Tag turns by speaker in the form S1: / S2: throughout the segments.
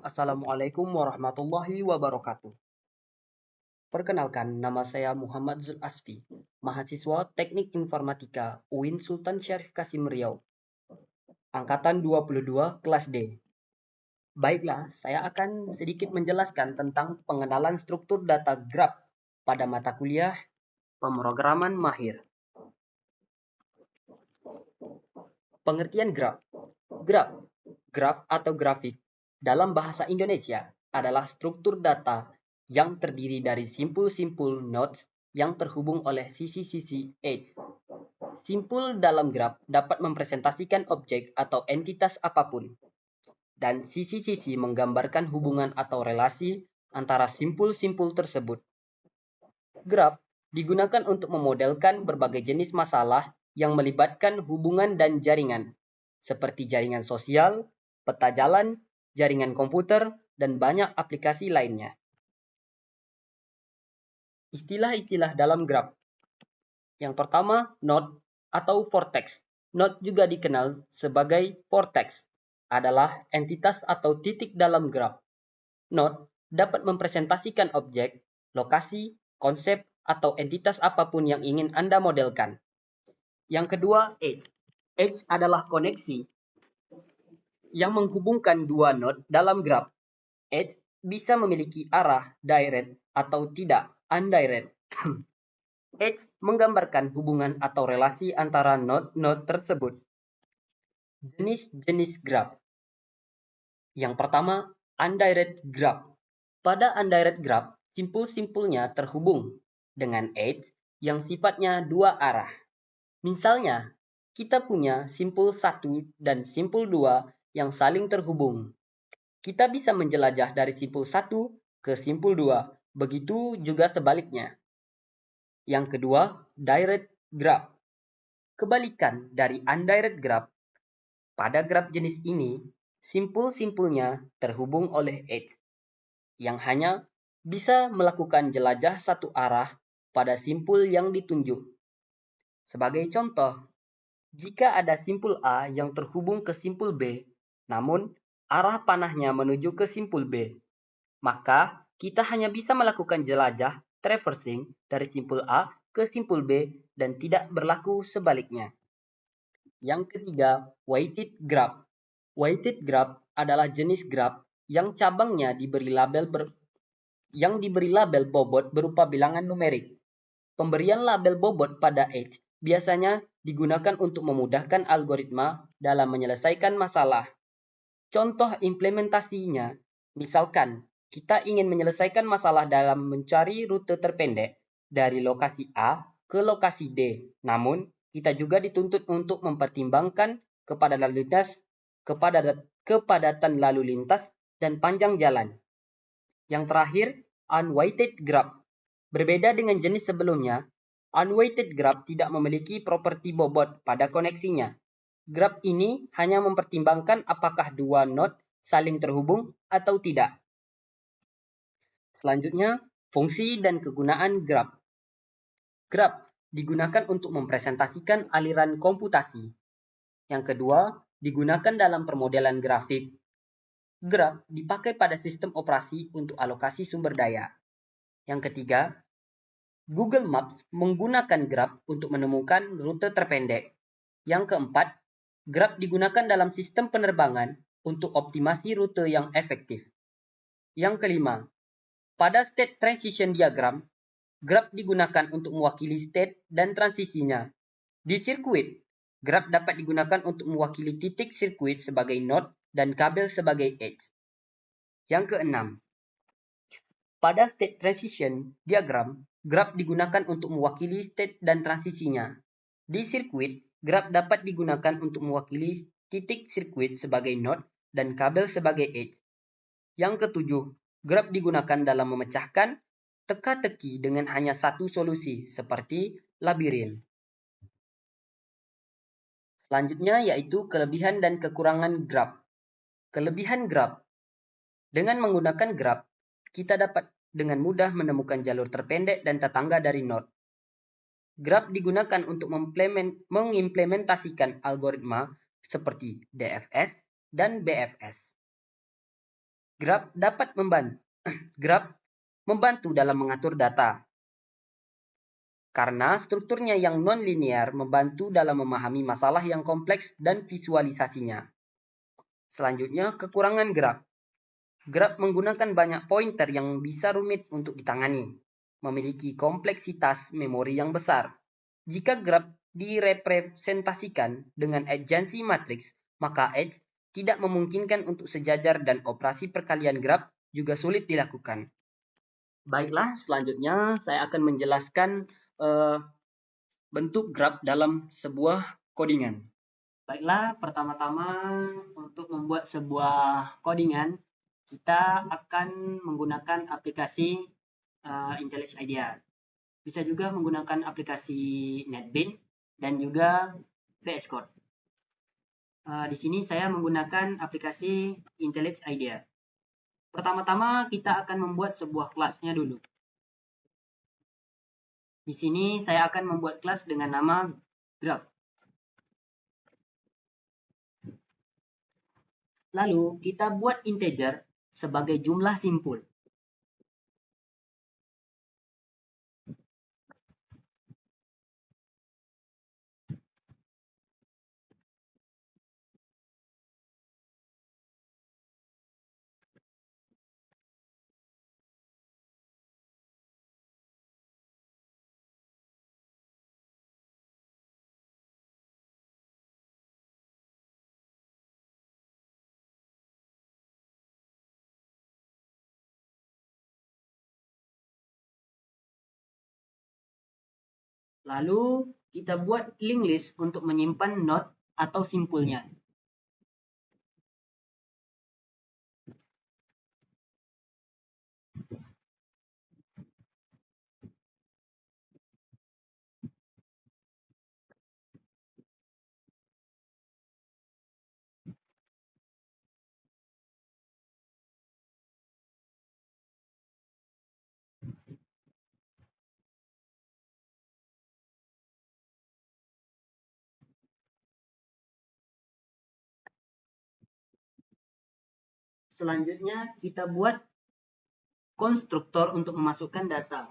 S1: Assalamualaikum warahmatullahi wabarakatuh. Perkenalkan, nama saya Muhammad Zul Asfi, mahasiswa Teknik Informatika UIN Sultan Syarif Kasim Riau, angkatan 22 kelas D. Baiklah, saya akan sedikit menjelaskan tentang pengenalan struktur data graf pada mata kuliah pemrograman mahir. Pengertian graf. Graf atau grafik dalam bahasa Indonesia adalah struktur data yang terdiri dari simpul-simpul nodes yang terhubung oleh sisi-sisi edge. Simpul dalam graf dapat mempresentasikan objek atau entitas apapun, dan sisi-sisi menggambarkan hubungan atau relasi antara simpul-simpul tersebut. Graf digunakan untuk memodelkan berbagai jenis masalah yang melibatkan hubungan dan jaringan, seperti jaringan sosial, peta jalan, jaringan komputer, dan banyak aplikasi lainnya. Istilah-istilah dalam graf. Yang pertama, node atau vortex. Node juga dikenal sebagai vortex, adalah entitas atau titik dalam graf. Node dapat mempresentasikan objek, lokasi, konsep, atau entitas apapun yang ingin Anda modelkan. Yang kedua, edge. Edge adalah koneksi yang menghubungkan dua node dalam graf. Edge bisa memiliki arah direct atau tidak undirect. Edge menggambarkan hubungan atau relasi antara node-node tersebut. Jenis-jenis graf. Yang pertama, undirect graph. Pada undirect graph, simpul-simpulnya terhubung dengan edge yang sifatnya dua arah. Misalnya, kita punya simpul 1 dan simpul 2 yang saling terhubung. Kita bisa menjelajah dari simpul 1 ke simpul 2, begitu juga sebaliknya. Yang kedua, direct graph. Kebalikan dari undirect graph, pada graf jenis ini, simpul-simpulnya terhubung oleh edge, yang hanya bisa melakukan jelajah satu arah pada simpul yang ditunjuk. Sebagai contoh, jika ada simpul A yang terhubung ke simpul B, namun arah panahnya menuju ke simpul B, maka kita hanya bisa melakukan jelajah traversing dari simpul A ke simpul B dan tidak berlaku sebaliknya. Yang ketiga, weighted graph. Weighted graph adalah jenis graph yang cabangnya diberi label bobot berupa bilangan numerik. Pemberian label bobot pada edge biasanya digunakan untuk memudahkan algoritma dalam menyelesaikan masalah. Contoh implementasinya, misalkan kita ingin menyelesaikan masalah dalam mencari rute terpendek dari lokasi A ke lokasi D. Namun, kita juga dituntut untuk mempertimbangkan kepadatan lalu lintas dan panjang jalan. Yang terakhir, unweighted graph. Berbeda dengan jenis sebelumnya, unweighted graph tidak memiliki properti bobot pada koneksinya. Graf ini hanya mempertimbangkan apakah dua node saling terhubung atau tidak. Selanjutnya, fungsi dan kegunaan graf. Graf digunakan untuk mempresentasikan aliran komputasi. Yang kedua, digunakan dalam permodelan grafik. Graf dipakai pada sistem operasi untuk alokasi sumber daya. Yang ketiga, Google Maps menggunakan graf untuk menemukan rute terpendek. Yang keempat, graf digunakan dalam sistem penerbangan untuk optimasi rute yang efektif. Yang kelima, pada state transition diagram, graf digunakan untuk mewakili state dan transisinya. Di sirkuit, graf dapat digunakan untuk mewakili titik sirkuit sebagai node dan kabel sebagai edge. Yang keenam, pada state transition diagram, graf digunakan untuk mewakili state dan transisinya. Di sirkuit, graf dapat digunakan untuk mewakili titik sirkuit sebagai node dan kabel sebagai edge. Yang ketujuh, graf digunakan dalam memecahkan teka-teki dengan hanya satu solusi, seperti labirin. Selanjutnya yaitu kelebihan dan kekurangan graf. Kelebihan graf. Dengan menggunakan graf, kita dapat dengan mudah menemukan jalur terpendek dan tetangga dari node. Graf digunakan untuk mengimplementasikan algoritma seperti DFS dan BFS. Graph dapat membantu. Graph membantu dalam mengatur data karena strukturnya yang non-linear membantu dalam memahami masalah yang kompleks dan visualisasinya. Selanjutnya, kekurangan graph. Graph menggunakan banyak pointer yang bisa rumit untuk ditangani, memiliki kompleksitas memori yang besar. Jika graph direpresentasikan dengan agency matriks, maka edge tidak memungkinkan untuk sejajar dan operasi perkalian graph juga sulit dilakukan. Baiklah, selanjutnya saya akan menjelaskan bentuk graph dalam sebuah codingan. Baiklah, pertama-tama untuk membuat sebuah codingan, kita akan menggunakan aplikasi IntelliJ IDEA. Bisa juga menggunakan aplikasi NetBeans dan juga VS Code. Di sini saya menggunakan aplikasi IntelliJ IDEA. Pertama-tama kita akan membuat sebuah kelasnya dulu. Di sini saya akan membuat kelas dengan nama graph. Lalu kita buat integer sebagai jumlah simpul. Lalu kita buat linked list untuk menyimpan node atau simpulnya. Selanjutnya kita buat konstruktor untuk memasukkan data.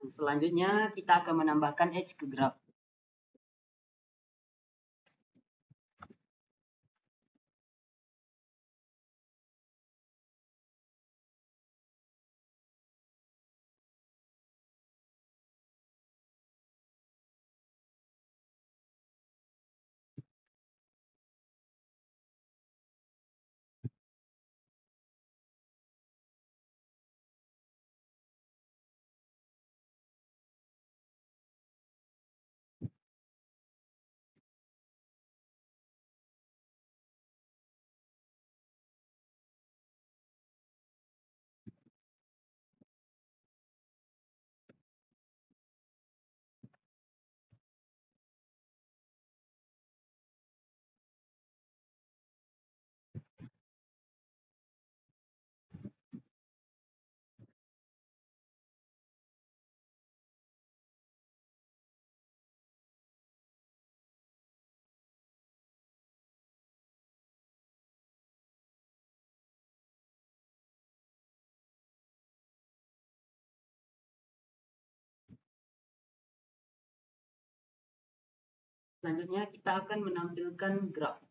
S1: Selanjutnya kita akan menambahkan edge ke graph. Selanjutnya kita akan menampilkan graf.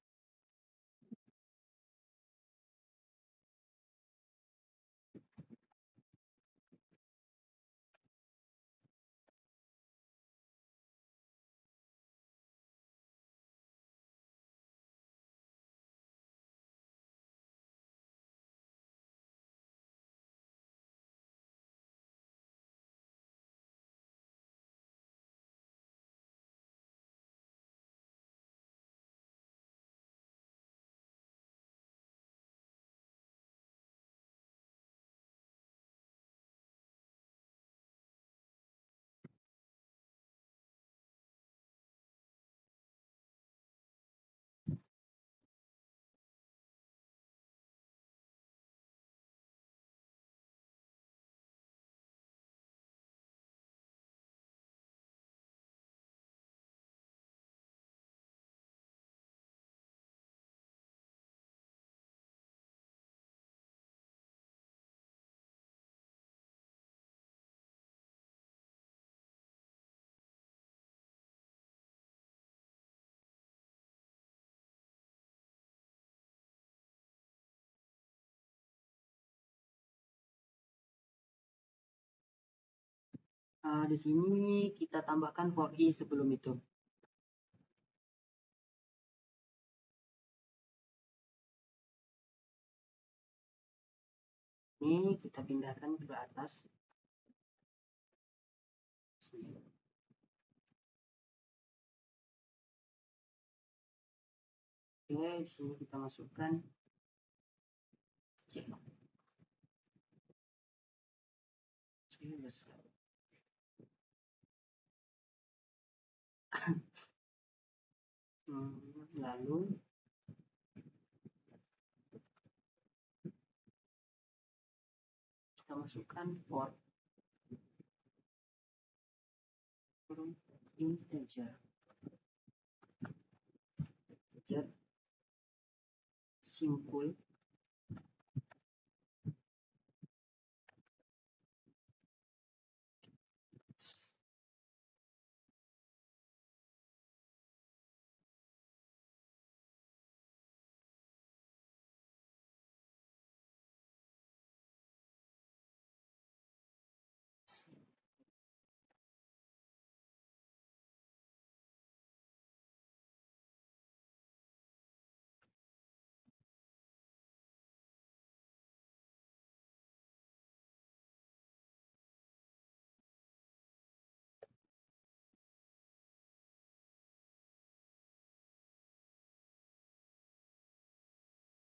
S1: Di sini kita tambahkan for i sebelum itu. Ini kita pindahkan ke atas. Sini. Oke, di sini kita masukkan C. C besar. Lalu kita masukkan for integer simpul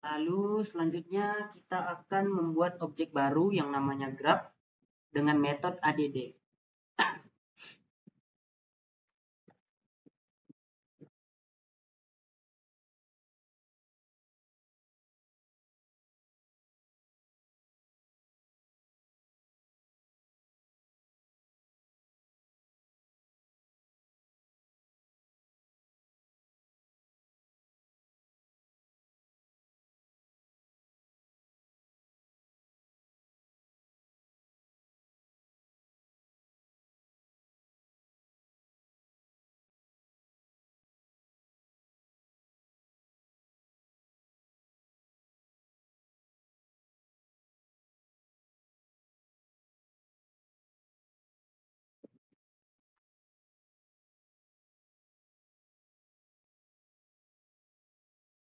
S1: Lalu selanjutnya kita akan membuat objek baru yang namanya graph dengan metode add.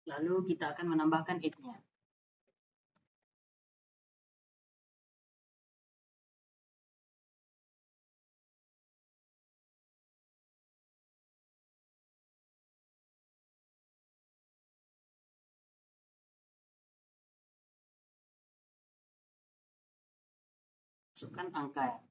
S1: Lalu kita akan menambahkan it-nya. Masukkan angka.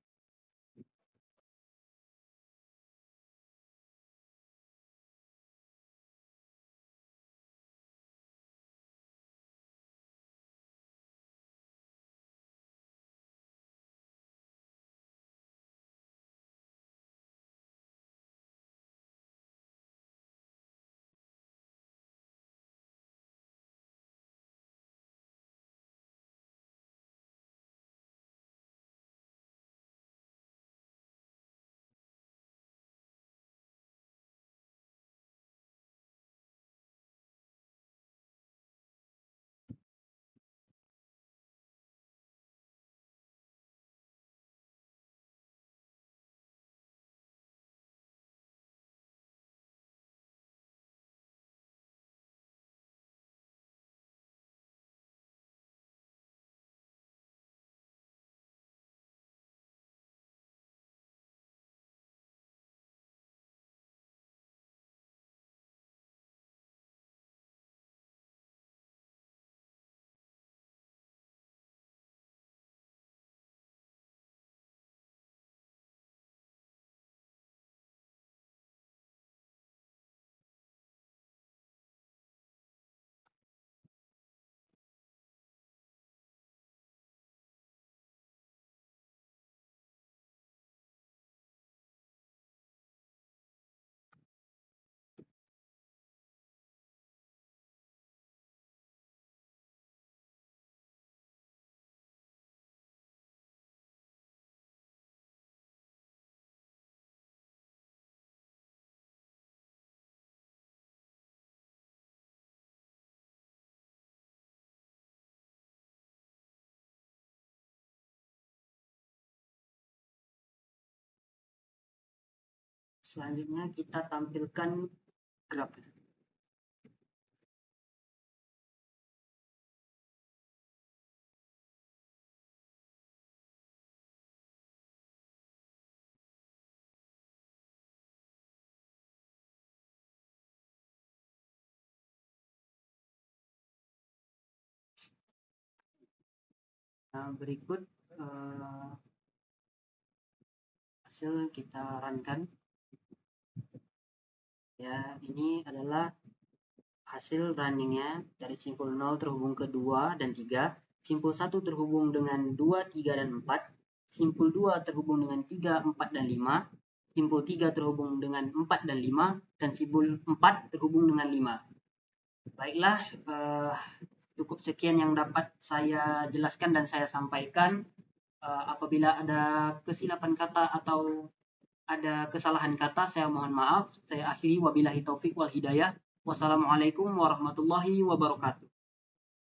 S1: Selanjutnya kita tampilkan graf. Nah, berikut hasil kita runkan. Ya, ini adalah hasil runningnya dari simpul 0 terhubung ke 2 dan 3, simpul 1 terhubung dengan 2, 3, dan 4, simpul 2 terhubung dengan 3, 4, dan 5, simpul 3 terhubung dengan 4 dan 5, dan simpul 4 terhubung dengan 5. Baiklah, cukup sekian yang dapat saya jelaskan dan saya sampaikan. Apabila ada kesilapan kata atau ada kesalahan kata, saya mohon maaf. Saya akhiri, wabillahi taufik wal hidayah. Wassalamualaikum warahmatullahi wabarakatuh.